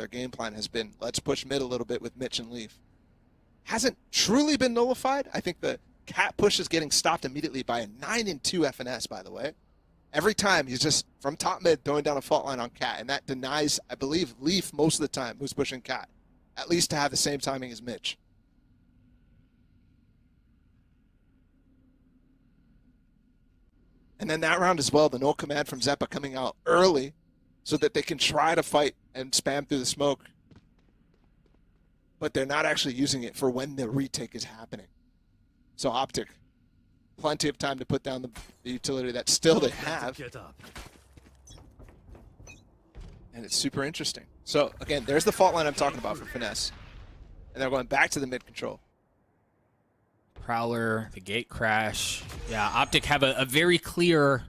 their game plan has been, let's push mid a little bit with Mitch and Leaf. Hasn't truly been nullified. I think the cat push is getting stopped immediately by a 9-2 FNS, by the way. Every time he's just from top mid throwing down a fault line on cat, and that denies, I believe, Leaf most of the time who's pushing cat, at least to have the same timing as Mitch. And then that round as well, the no command from Zeppa coming out early so that they can try to fight and spam through the smoke. But they're not actually using it for when the retake is happening. So OpTic, plenty of time to put down the utility that still they have. And it's super interesting. So again, there's the fault line I'm talking about for Finesse. And they're going back to the mid control. Prowler, the gate crash. Yeah, OpTic have a very clear,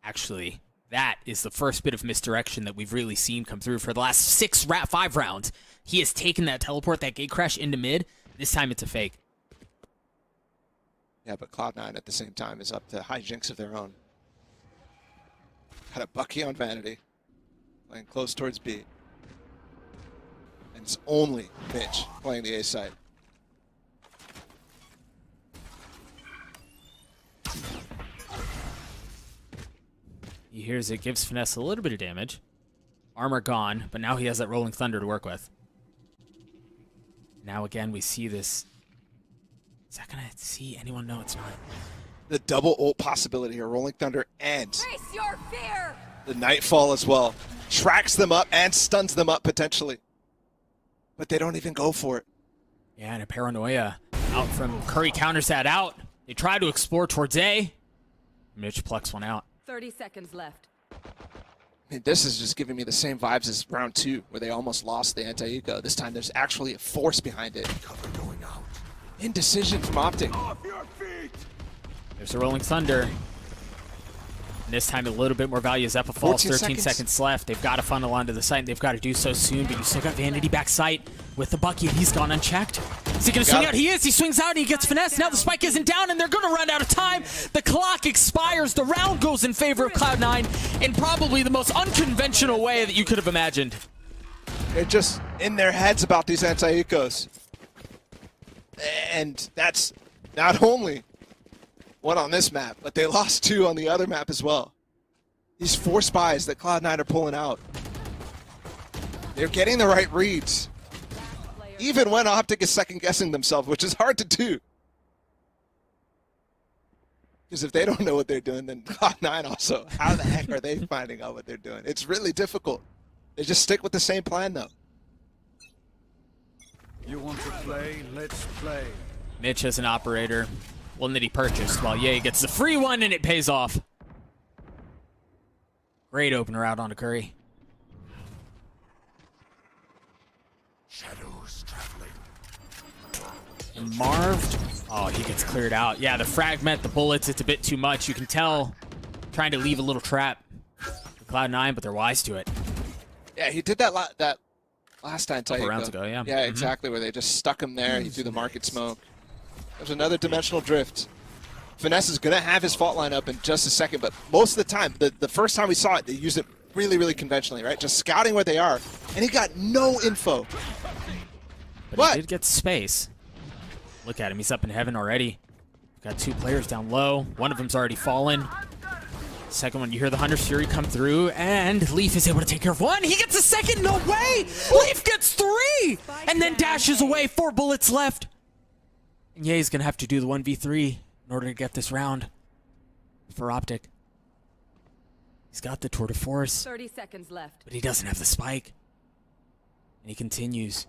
actually, that is the first bit of misdirection that we've really seen come through for the last 5 rounds. He has taken that teleport, that gate crash into mid. This time it's a fake. Yeah, but Cloud9 at the same time is up to hijinks of their own. Got a Bucky on Vanity, playing close towards B. And it's only Mitch playing the A side. He hears it, gives Finesse a little bit of damage. Armor gone, but now he has that Rolling Thunder to work with. Now again, we see this. Is that gonna see anyone? No, it's not. The double ult possibility here, Rolling Thunder and Face your fear. the Nightfall as well. Tracks them up and stuns them up potentially. But they don't even go for it. Yeah, and a Paranoia out from Curry counters that out. They try to explore towards A. Mitch plucks one out. 30 seconds left. I mean, this is just giving me the same vibes as round 2, where they almost lost the anti-eco. This time there's actually a force behind it. Cover going out. Indecision from OpTic. Off your feet. There's a Rolling Thunder. And this time a little bit more value as Zeppa falls. 13 seconds left. They've got to funnel onto the site, and they've got to do so soon, but you still got Vanity back sight with the Bucky, and he's gone unchecked. Is he going to swing out? He is. He swings out, and he gets finesse. Now the spike isn't down, and they're going to run out of time. The clock expires. The round goes in favor of Cloud9 in probably the most unconventional way that you could have imagined. They're just in their heads about these anti-ecos. And that's not only one on this map, but they lost 2 on the other map as well. These 4 spies that Cloud9 are pulling out. They're getting the right reads. Even when OpTic is second-guessing themselves, which is hard to do. Because if they don't know what they're doing, then Cloud9 also, how the heck are they finding out what they're doing? It's really difficult. They just stick with the same plan, though. You want to play? Let's play. Mitch as an operator. One that he purchased, while Ye gets the free one, and it pays off. Great opener out onto Curry. Shadows traveling. And Marv, oh, he gets cleared out. Yeah, the fragment, the bullets, it's a bit too much. You can tell, trying to leave a little trap for Cloud9, but they're wise to it. Yeah, he did that last time. Couple rounds ago, yeah. Yeah, exactly, where they just stuck him there. He threw the market smoke. There's another dimensional drift. Finesse is going to have his fault line up in just a second, but most of the time, the first time we saw it, they used it really, really conventionally, right? Just scouting where they are, and he got no info. But he did get space. Look at him, he's up in heaven already. Got 2 players down low. One of them's already fallen. Second one, you hear the Hunter's Fury come through, and Leaf is able to take care of one. He gets a second, no way! Leaf gets 3! And then dashes away, 4 bullets left. And Ye's gonna have to do the 1v3 in order to get this round for OpTic. He's got the tour de force. 30 seconds left. But he doesn't have the spike. And he continues.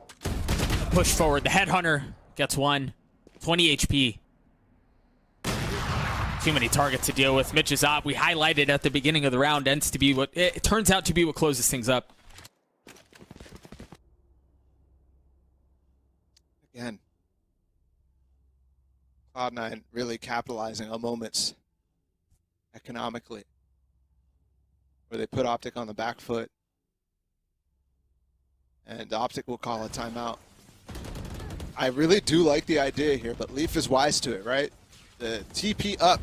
Push forward. The Headhunter gets 1. 20 HP. Too many targets to deal with. Mitch's op, we highlighted at the beginning of the round, ends to be what it turns out to be what closes things up. Again, Cloud9 really capitalizing on moments economically, where they put OpTic on the back foot, and OpTic will call a timeout. I really do like the idea here, but Leaf is wise to it, right? The TP up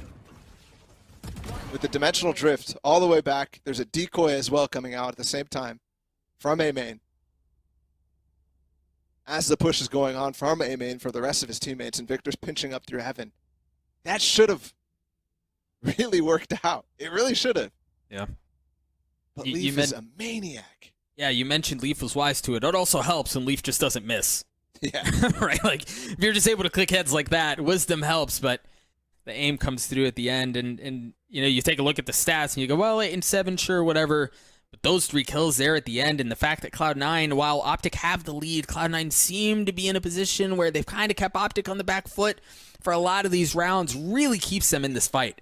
with the dimensional drift all the way back. There's a decoy as well coming out at the same time from A main. as the push is going on from A main for the rest of his teammates, and Victor's pinching up through heaven. That should have really worked out. It really should have. Yeah. But Leaf is a maniac. Yeah, you mentioned Leaf was wise to it. It also helps when Leaf just doesn't miss. Yeah. Right? Like, if you're just able to click heads like that, wisdom helps, but the aim comes through at the end, and you know, you take a look at the stats, and you go, well, 8 and 7, sure, whatever. But those 3 kills there at the end, and the fact that Cloud9, while OpTic have the lead, Cloud9 seem to be in a position where they've kind of kept OpTic on the back foot for a lot of these rounds, really keeps them in this fight.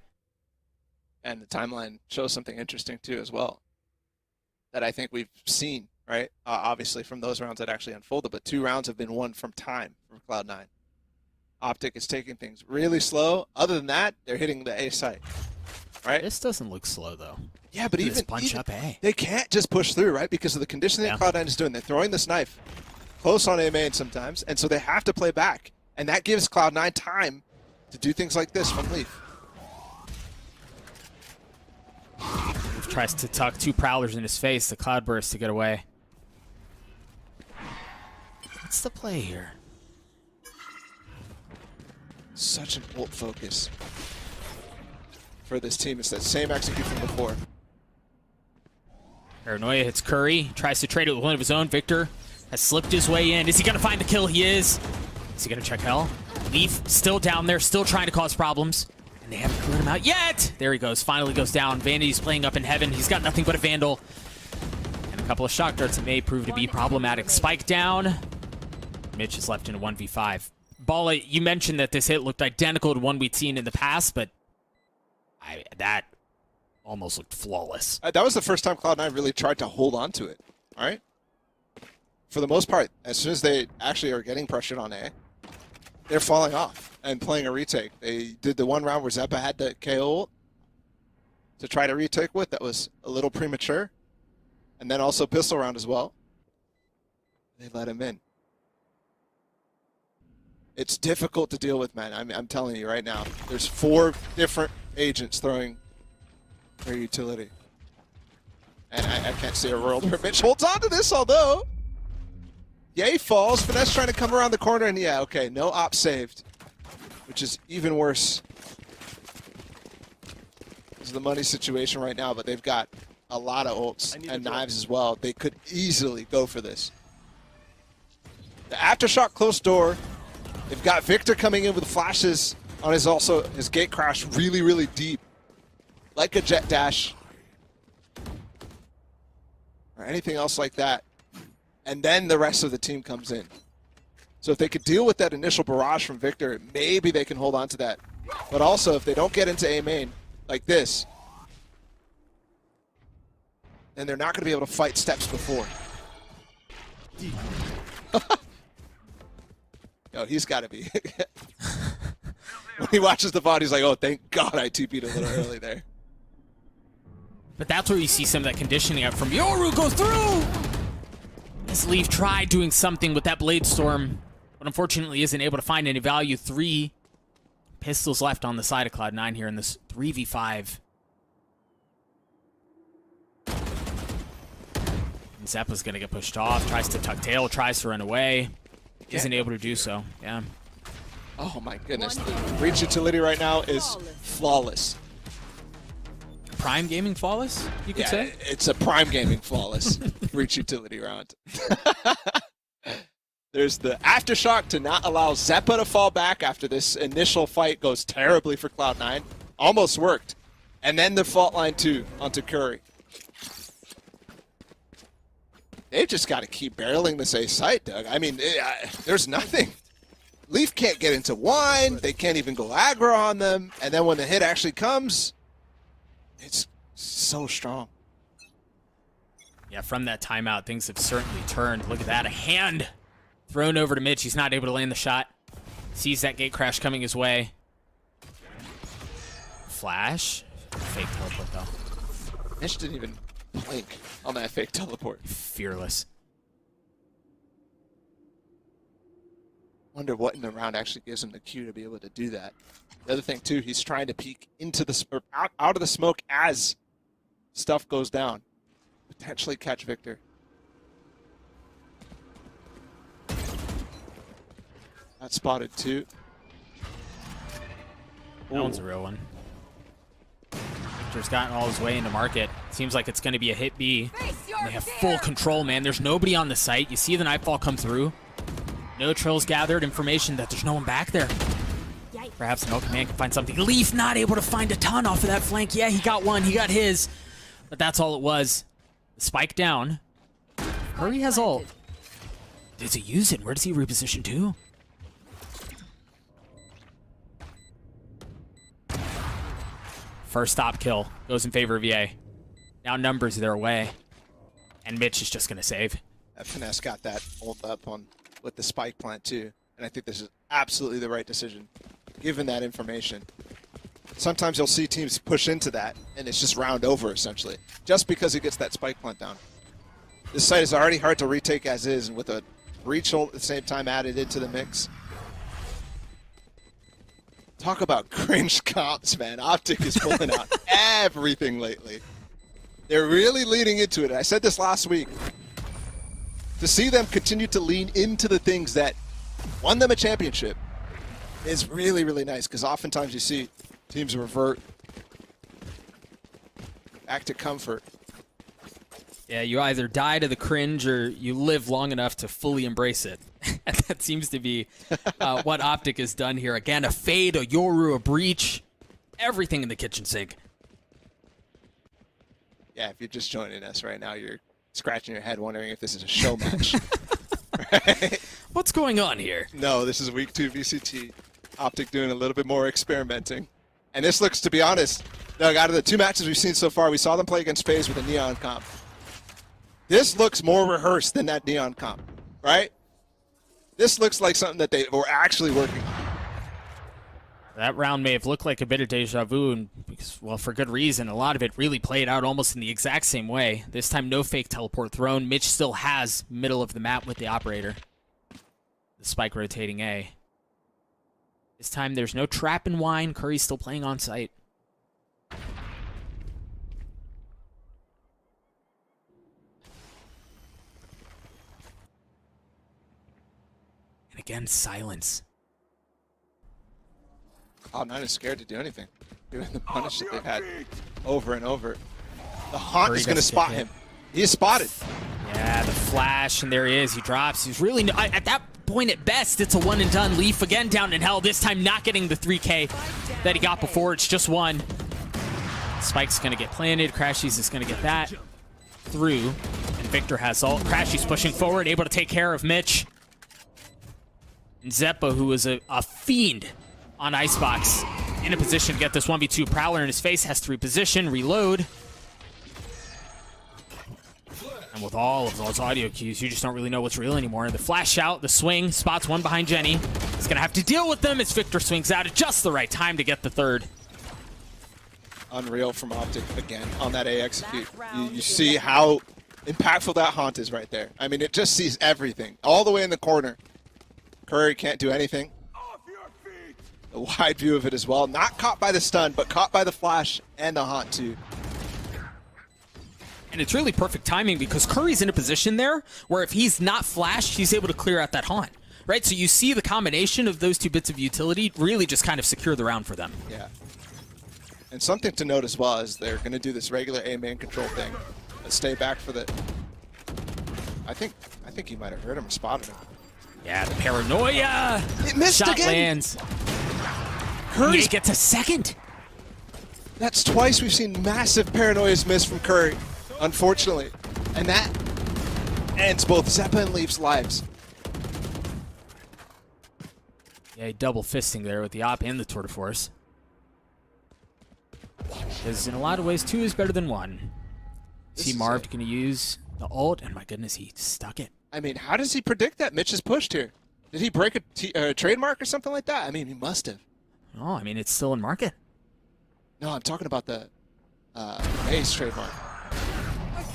And the timeline shows something interesting, too, as well, that I think we've seen, right? Obviously, from those rounds that actually unfolded, but 2 rounds have been won from time from Cloud9. OpTic is taking things really slow. Other than that, they're hitting the A site, right? This doesn't look slow, though. Yeah, but even punch up A. They can't just push through, right? Because of the conditioning that Cloud9 is doing. They're throwing this knife close on A main sometimes, and so they have to play back. And that gives Cloud9 time to do things like this from Leaf. Leaf tries to tuck 2 prowlers in his face, the cloudburst to get away. What's the play here? Such an ult focus for this team. It's that same execution before. Paranoia hits Curry, tries to trade it with one of his own. Victor has slipped his way in. Is he going to find the kill? He is. Is he going to check hell? Leaf still down there, still trying to cause problems. And they haven't cleared him out yet. There he goes. Finally goes down. Vanity's playing up in heaven. He's got nothing but a Vandal. And a couple of shock darts that may prove to be problematic. Spike down. Mitch is left in a 1v5. Balla, you mentioned that this hit looked identical to one we'd seen in the past, but that almost looked flawless. That was the first time Cloud9 really tried to hold on to it, all right? For the most part, as soon as they actually are getting pressured on A, they're falling off and playing a retake. They did the one round where Zeppa had the KO ult to try to retake with. That was a little premature. And then also pistol round as well. They let him in. It's difficult to deal with, man. I'm telling you right now. There's 4 different agents throwing their utility. And I can't see a world where Mitch holds on to this, although... Yay falls. Finesse trying to come around the corner, and yeah, okay, no op saved. Which is even worse. This is the money situation right now, but they've got a lot of ults and knives as well. They could easily go for this. The Aftershock close door. They've got Victor coming in with flashes on his gate crash really, really deep. Like a jet dash. Or anything else like that. And then the rest of the team comes in. So if they could deal with that initial barrage from Victor, maybe they can hold on to that. But also, if they don't get into A main like this, then they're not going to be able to fight steps before. Yo, he's got to be. When he watches the VOD, he's like, oh, thank God I TP'd a little early there. But that's where you see some of that conditioning up from Yoru goes through! As Leaf tried doing something with that Blade Storm, but unfortunately isn't able to find any value. 3 pistols left on the side of Cloud9 here in this 3v5. And Zeppa's gonna get pushed off, tries to tuck tail, tries to run away. Isn't able to do so, yeah. Oh my goodness, the reach utility right now is flawless. Prime gaming flawless, you could say? It's a prime gaming flawless reach utility round. There's the Aftershock to not allow Zeppa to fall back after this initial fight goes terribly for Cloud9. Almost worked. And then the fault line 2 onto Curry. They've just got to keep barreling this A site, Doug. I mean, there's nothing. Leaf can't get into wine. They can't even go aggro on them. And then when the hit actually comes, it's so strong. Yeah, from that timeout, things have certainly turned. Look at that, a hand thrown over to Mitch. He's not able to land the shot. Sees that gate crash coming his way. Flash. Fake teleport, though. Mitch didn't even blink on that fake teleport. Fearless. Wonder what in the round actually gives him the cue to be able to do that. The other thing, too, he's trying to peek into the out of the smoke as stuff goes down. Potentially catch Victor. Got spotted too. That one's a real one. Victor's gotten all his way into market. Seems like it's going to be a hit B. And they have full control, man. There's nobody on the site. You see the Nightfall come through. No trills gathered. Information that there's no one back there. Perhaps an Command can find something. Leaf not able to find a ton off of that flank. Yeah, he got one. He got his. But that's all it was. Spike down. Curry has ult. Does he use it? Where does he reposition to? First stop kill goes in favor of EA. Now numbers their way. And Mitch is just going to save. Finesse got that ult up on with the spike plant too. And I think this is absolutely the right decision, given that information. Sometimes you'll see teams push into that, and it's just round over, essentially, just because he gets that spike plant down. This site is already hard to retake as is, and with a breach ult at the same time added into the mix. Talk about cringe comps, man. OpTic is pulling out everything lately. They're really leaning into it. I said this last week. To see them continue to lean into the things that won them a championship is really, really nice, because oftentimes you see teams revert back to comfort. Yeah, you either die to the cringe or you live long enough to fully embrace it. That seems to be what OpTic has done here. Again, a fade, a Yoru, a breach, everything in the kitchen sink. Yeah, if you're just joining us right now, you're scratching your head wondering if this is a show match. Right? What's going on here? No, this is week 2 VCT. OpTic doing a little bit more experimenting. And this looks, to be honest, Doug, out of the 2 matches we've seen so far, we saw them play against FaZe with a Neon comp. This looks more rehearsed than that Neon comp, right? This looks like something that they were actually working on. That round may have looked like a bit of deja vu, and because, well, for good reason. A lot of it really played out almost in the exact same way. This time, no fake teleport thrown. Mitch still has middle of the map with the operator. The spike rotating A. This time, there's no trap and wine. Curry's still playing on site. And again, silence. Cloud9 is scared to do anything, given the punish that they've had over and over. The Haunt is going to spot him. He is spotted. Yeah, the flash, and there he is. He drops. He's really, at that point at best, it's a one and done. Leaf again down in hell, this time not getting the 3K that he got before. It's just one. Spike's going to get planted. Crashies is going to get that through, and Victor has ult. Crashies pushing forward, able to take care of Mitch. And Zeppa, who is a fiend on Icebox, in a position to get this 1v2. Prowler in his face, has to reposition, reload. And with all of those audio cues, you just don't really know what's real anymore. The flash out, the swing, spots one behind Jenny. He's going to have to deal with them as Victor swings out at just the right time to get the third. Unreal from OpTic again on that A execute. You see how impactful that Haunt is right there. I mean, it just sees everything. All the way in the corner. Curry can't do anything. A wide view of it as well. Not caught by the stun, but caught by the flash and the Haunt too. And it's really perfect timing because Curry's in a position there where if he's not flashed, he's able to clear out that Haunt, right? So you see the combination of those 2 bits of utility really just kind of secure the round for them. Yeah. And something to note as well is they're going to do this regular A-man control thing. But stay back for the... I think he might have heard him or spotted him. Yeah, the paranoia! It missed Shot again! lands. Curry gets a second! That's twice we've seen massive paranoias miss from Curry, unfortunately. And that ends both Zeppa and Leaf's lives. Yeah, double fisting there with the op and the tour de force. Because in a lot of ways, 2 is better than 1. See Marv going to use the ult, and my goodness, he stuck it. I mean, how does he predict that Mitch is pushed here? Did he break a trademark or something like that? I mean, he must have. Oh, I mean, it's still in market. No, I'm talking about the Ace trademark.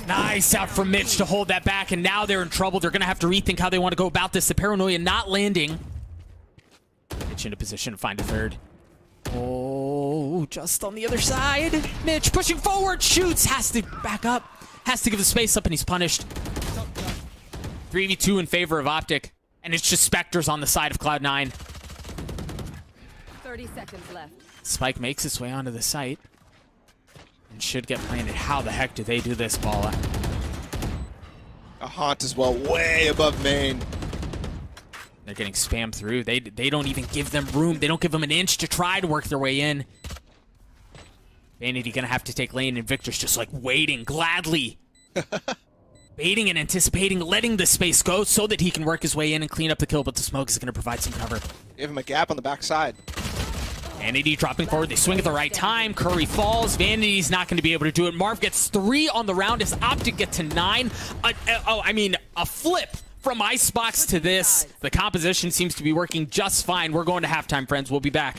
Nice out from Mitch to hold that back, and now they're in trouble. They're going to have to rethink how they want to go about this. The paranoia not landing. Mitch in a position to find a third. Oh, just on the other side. Mitch pushing forward, shoots, has to back up, has to give the space up, and he's punished. 3v2 in favor of OpTic. And it's just Spectres on the side of Cloud9. 30 seconds left. Spike makes its way onto the site and should get planted. How the heck do they do this, Balla? A haunt as well, way above main. They're getting spammed through. They don't even give them room. They don't give them an inch to try to work their way in. Vanity gonna have to take lane, and Victor's just like waiting gladly. Baiting and anticipating, letting the space go so that he can work his way in and clean up the kill, but the smoke is gonna provide some cover. Give him a gap on the backside. Vanity dropping forward. They swing at the right time. Curry falls. Vanity's not going to be able to do it. Marv gets 3 on the round as OpTic get to 9. A flip from Icebox to this. The composition seems to be working just fine. We're going to halftime, friends. We'll be back.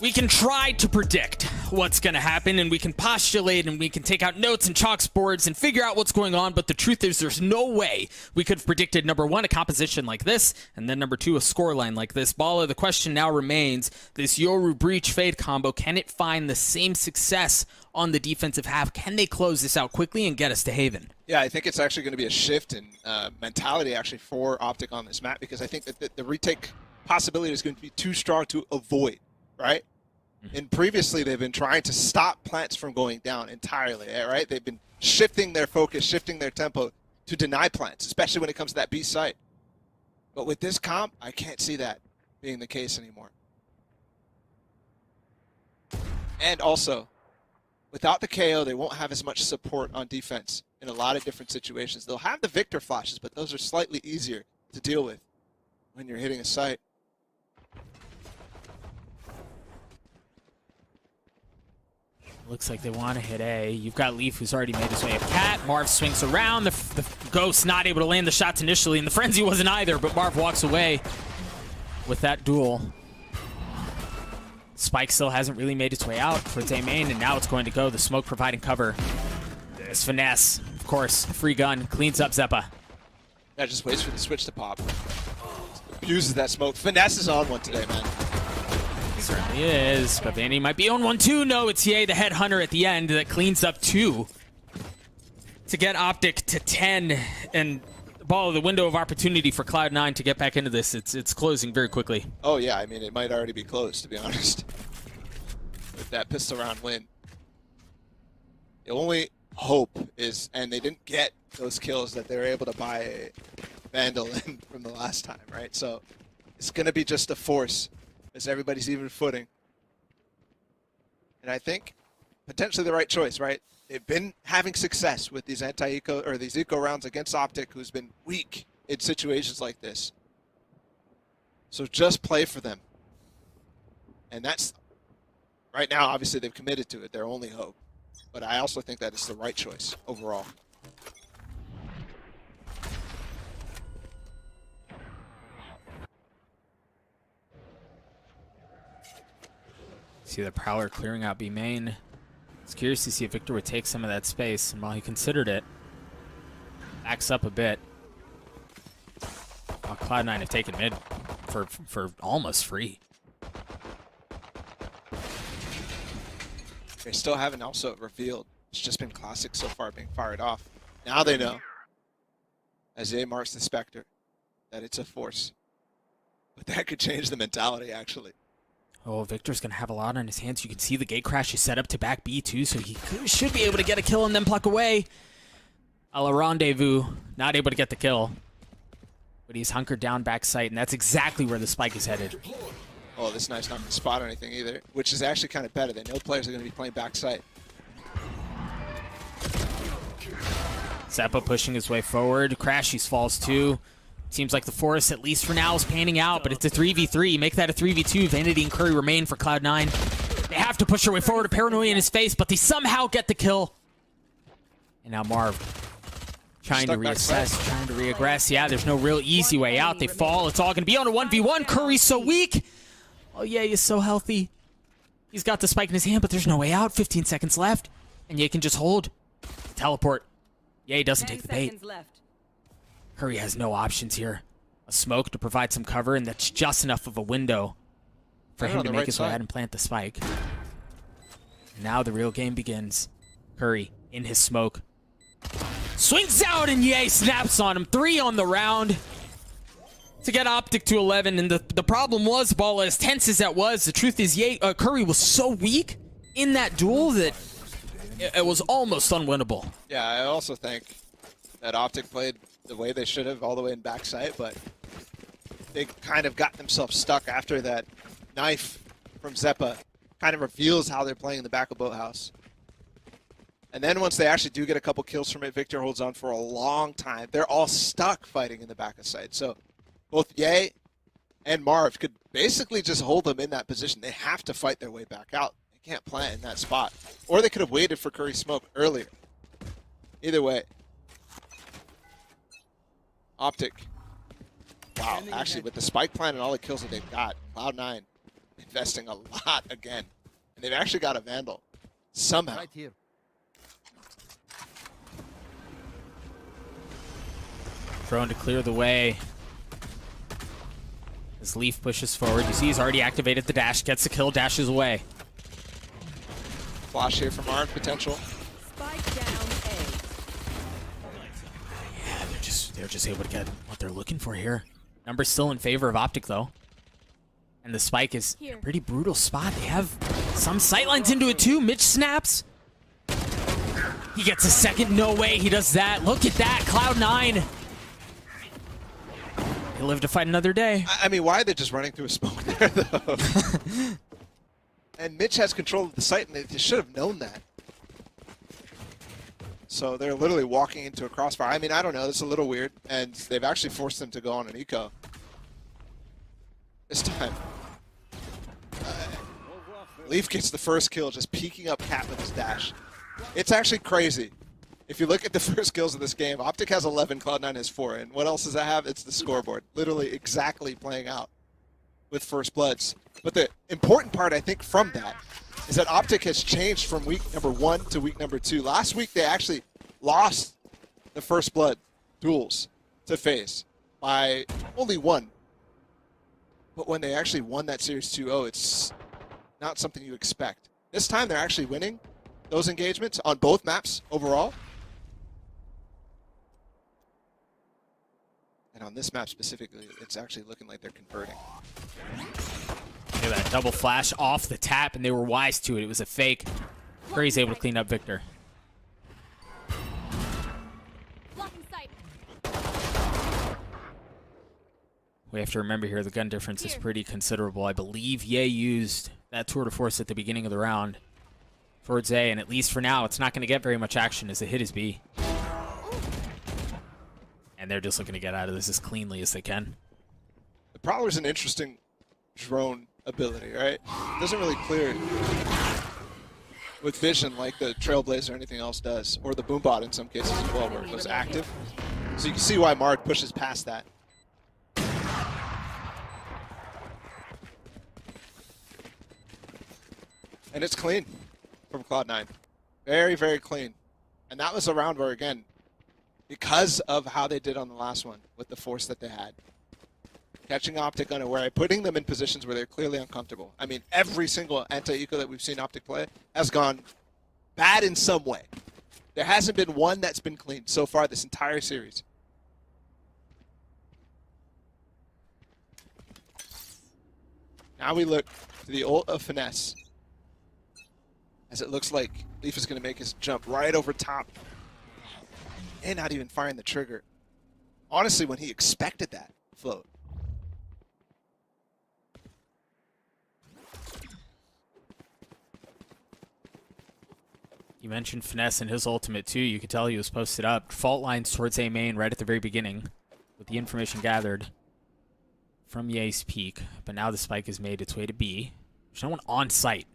We can try to predict what's going to happen, and we can postulate, and we can take out notes and chalkboards and figure out what's going on, but the truth is there's no way we could have predicted, number 1, a composition like this, and then number 2, a scoreline like this. Balla, the question now remains, this Yoru Breach Fade combo, can it find the same success on the defensive half? Can they close this out quickly and get us to Haven? Yeah, I think it's actually going to be a shift in mentality actually for OpTic on this map, because I think that the retake possibility is going to be too strong to avoid, right? And previously, they've been trying to stop plants from going down entirely, right? They've been shifting their focus, shifting their tempo to deny plants, especially when it comes to that B site. But with this comp, I can't see that being the case anymore. And also, without the KO, they won't have as much support on defense in a lot of different situations. They'll have the Victor flashes, but those are slightly easier to deal with when you're hitting a site. Looks like they want to hit A. You've got Leaf, who's already made his way up Cat. Marv swings around. The Ghost not able to land the shots initially, and the Frenzy wasn't either, but Marv walks away with that duel. Spike still hasn't really made its way out towards A main, and now it's going to go. The smoke providing cover. There's Finesse, of course. Free gun, cleans up Zeppa. Yeah, just waits for the switch to pop. Abuses that smoke. Finesse is on one today, man. Certainly is, but Vandy might be on one too. No, it's Ye, the headhunter at the end that cleans up 2 to get OpTic to 10, and Balla, the window of opportunity for Cloud9 to get back into this, it's closing very quickly. Oh yeah, I mean it might already be closed, to be honest. With that pistol round win, the only hope is, and they didn't get those kills that they were able to buy a Vandal in from the last time, right? So it's gonna be just a force as everybody's even footing. And I think potentially the right choice, right? They've been having success with these anti-eco or these eco rounds against OpTic, who's been weak in situations like this. So just play for them. And that's right now, obviously they've committed to it, their only hope. But I also think that it's the right choice overall. See the Prowler clearing out B main. I was curious to see if Victor would take some of that space, and while he considered it, backs up a bit. Well, Cloud9 have taken mid for almost free. They still haven't also revealed. It's just been classic so far being fired off. Now they know, as A marks the Spectre, that it's a force. But that could change the mentality, actually. Oh, Victor's going to have a lot on his hands. You can see the gate crash is set up to back B too, so he should be able to get a kill and then pluck away. A la Rendezvous, not able to get the kill. But he's hunkered down backside, and that's exactly where the spike is headed. Oh, this knife's not going to spot anything either, which is actually kind of better. They know players are going to be playing backside. Zeppa pushing his way forward. Crashies falls too. Seems like the Forest, at least for now, is panning out, but it's a 3v3. Make that a 3v2. Vanity and Curry remain for Cloud9. They have to push their way forward. A Paranoia in his face, but they somehow get the kill. And now Marv trying to reassess, trying to reaggress. Yeah, there's no real easy way out. They fall. It's all going to be on a 1v1. Curry's so weak. Oh, yeah, he's so healthy. He's got the spike in his hand, but there's no way out. 15 seconds left. And Ye can just hold. Teleport. Ye doesn't take the bait. Curry has no options here. A smoke to provide some cover, and that's just enough of a window for him to make his way out and plant the spike. Now the real game begins. Curry in his smoke. Swings out and Ye snaps on him. 3 on the round to get OpTic to 11. And the problem was, ball as tense as that was, the truth is Curry was so weak in that duel that it was almost unwinnable. Yeah, I also think that OpTic played the way they should have all the way in backside, but they kind of got themselves stuck after that knife from Zeppa kind of reveals how they're playing in the back of Boathouse. And then once they actually do get a couple kills from it, Victor holds on for a long time. They're all stuck fighting in the back of site. So both Ye and Marv could basically just hold them in that position. They have to fight their way back out. They can't plant in that spot. Or they could have waited for Curry smoke earlier. Either way. OpTic. Wow, actually with the spike plant and all the kills that they've got, Cloud9 investing a lot again. And they've actually got a Vandal. Somehow. Right here. Drone to clear the way. As Leaf pushes forward, you see he's already activated the dash, gets the kill, dashes away. Flash here from Arn, potential. Spike down A. Yeah, they're just able to get what they're looking for here. Number's still in favor of OpTic though. And the spike is a pretty brutal spot. They have some sightlines into it too. Mitch snaps. He gets a second. No way he does that. Look at that. Cloud9. He'll live to fight another day. I mean, why are they just running through a smoke there, though? And Mitch has control of the site, and they should have known that. So they're literally walking into a crossfire. I mean, I don't know. It's a little weird. And they've actually forced them to go on an eco. This time. Leaf gets the first kill, just peeking up Cat with his dash. It's actually crazy. If you look at the first kills of this game, OpTic has 11, Cloud9 has 4. And what else does that have? It's the scoreboard. Literally exactly playing out with First Bloods. But the important part, I think, from that is that OpTic has changed from week number 1 to week number 2. Last week, they actually lost the First Blood duels to FaZe by only 1. But when they actually won that series 2-0, it's not something you expect. This time, they're actually winning those engagements on both maps overall. And on this map specifically, it's actually looking like they're converting. Look at that double flash off the tap, and they were wise to it. It was a fake. Curry's able to clean up Victor. We have to remember here the gun difference is pretty considerable. I believe Ye used that tour de force at the beginning of the round towards A, and at least for now, it's not going to get very much action as the hit is B. And they're just looking to get out of this as cleanly as they can. The Prowler's an interesting drone ability, right? It doesn't really clear with vision like the Trailblazer or anything else does, or the Boombot in some cases as well, where it goes active. So you can see why Mard pushes past that. And it's clean from Cloud9. Very, very clean. And that was a round where, again, because of how they did on the last one with the force that they had, catching OpTic unaware, putting them in positions where they're clearly uncomfortable. I mean, every single anti-eco that we've seen OpTic play has gone bad in some way. There hasn't been one that's been clean so far this entire series. Now we look to the ult of Finesse, as it looks like Leaf is going to make his jump right over top and not even firing the trigger. Honestly, when he expected that float. You mentioned Finesse and his ultimate too. You could tell he was posted up. Fault lines towards A main right at the very beginning with the information gathered from Ye's peak. But now the spike has made its way to B. There's no one on site.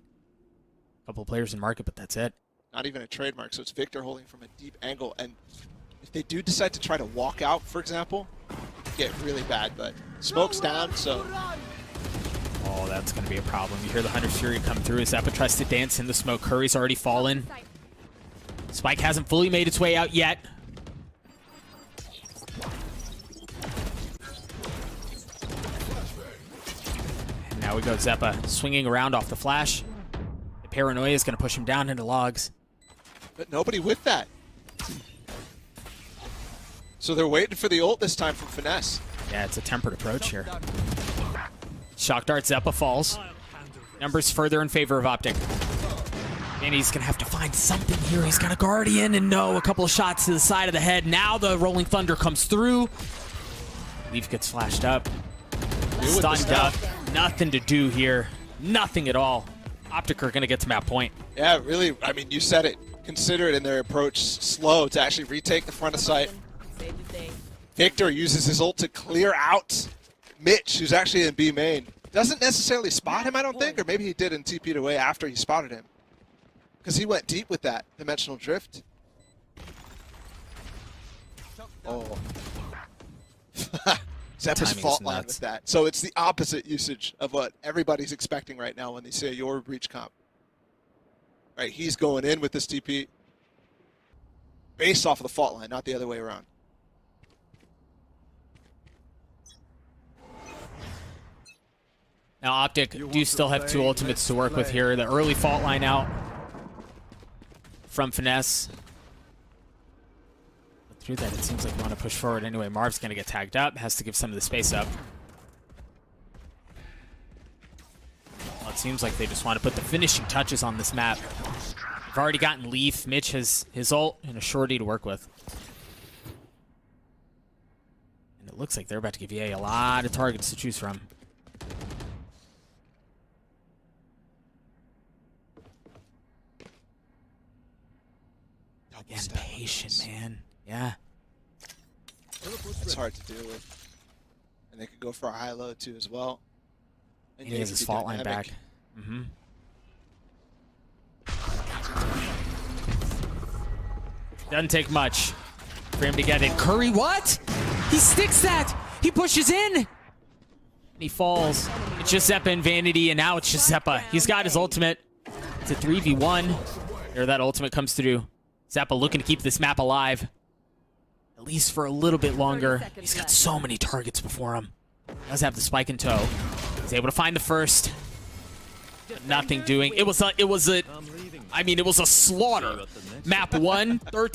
A couple of players in market, but that's it. Not even a trademark, so it's Victor holding from a deep angle. And if they do decide to try to walk out, for example, it could get really bad. But smoke's down, so... Oh, that's going to be a problem. You hear the Hunter's Fury come through as Zeppa tries to dance in the smoke. Curry's already fallen. Spike hasn't fully made its way out yet. And now we go Zeppa swinging around off the flash. The paranoia is going to push him down into logs. But nobody with that. So they're waiting for the ult this time from Finesse. Yeah, it's a tempered approach here. Shock dart, Zeppa falls. Numbers further in favor of OpTic. And he's going to have to find something here. He's got a Guardian, and no, a couple of shots to the side of the head. Now the Rolling Thunder comes through. Leaf gets flashed up. Stunned up. Nothing to do here. Nothing at all. OpTic are going to get to map point. Yeah, really, I mean, you said it. Considerate in their approach, slow to actually retake the front of site. Victor uses his ult to clear out Mitch, who's actually in B main. Doesn't necessarily spot him, I don't think, or maybe he did and TP'd away after he spotted him. Because he went deep with that dimensional drift. Oh. Zeppa's fault line with that. So it's the opposite usage of what everybody's expecting right now when they say your breach comp. Right, he's going in with this TP based off of the fault line, not the other way around. Now OpTic do still have 2 ultimates to work with here. The early fault line out from Finesse. But through that, it seems like we want to push forward anyway. Marv's going to get tagged up, has to give some of the space up. Well, it seems like they just want to put the finishing touches on this map. They've already gotten Leaf. Mitch has his ult and a shorty to work with. And it looks like they're about to give EA a lot of targets to choose from. Again, patient, man. Yeah. It's hard to deal with. And they could go for a high-low, too, as well. And he has his fault line back. Mm-hmm. Doesn't take much for him to get it. Curry, what? He sticks that! He pushes in! And he falls. It's just Zeppa and Vanity, and now it's just Zeppa. He's got his ultimate. It's a 3v1. There, that ultimate comes through. Zeppa looking to keep this map alive. At least for a little bit longer. He's got so many targets before him. Does have the spike in tow. He's able to find the first. Nothing doing. It was a slaughter. Map 1, 13.